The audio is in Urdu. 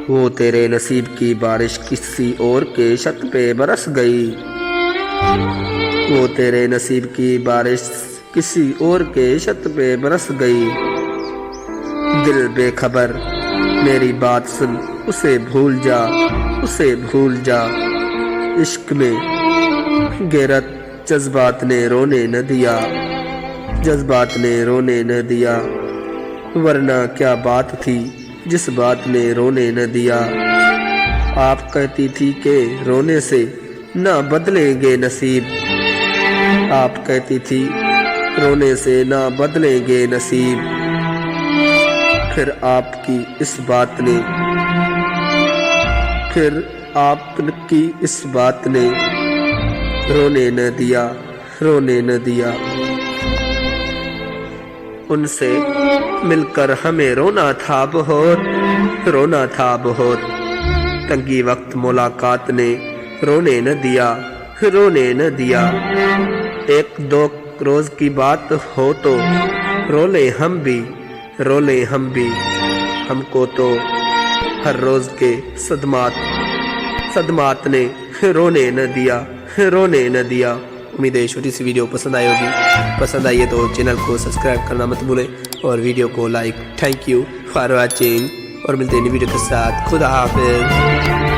وہ تیرے نصیب کی بارش کسی اور کے چھت پہ برس گئی، وہ تیرے نصیب کی بارش کسی اور کے چھت پہ برس گئی۔ دل بے خبر میری بات سن، اسے بھول جا، اسے بھول جا۔ عشق میں غیرت جذبات نے رونے نہ دیا، جذبات نے رونے نہ دیا، ورنہ کیا بات تھی جس بات نے رونے نہ دیا۔ آپ کہتی تھی کہ رونے سے نہ بدلیں گے نصیب، آپ کہتی تھی رونے سے نہ بدلیں گے نصیب، پھر آپ کی اس بات نے، پھر آپ کی اس بات نے رونے نہ دیا، رونے نہ دیا۔ ان سے مل کر ہمیں رونا تھا بہت، رونا تھا بہت، تنگی وقت ملاقات نے رونے نہ دیا، رونے نہ دیا۔ ایک دو روز کی بات ہو تو رو لیں ہم بھی، رو لیں ہم بھی، ہم کو تو ہر روز کے صدمات نے رونے نہ دیا، رونے نہ دیا۔ امید ہے چھوٹی سی ویڈیو پسند آئی ہوگی، پسند آئیے تو چینل کو سبسکرائب کرنا مت بھولیں اور ویڈیو کو like. Thank you for watching, اور ملتے ہیں نئی ویڈیو کے ساتھ۔ خدا حافظ۔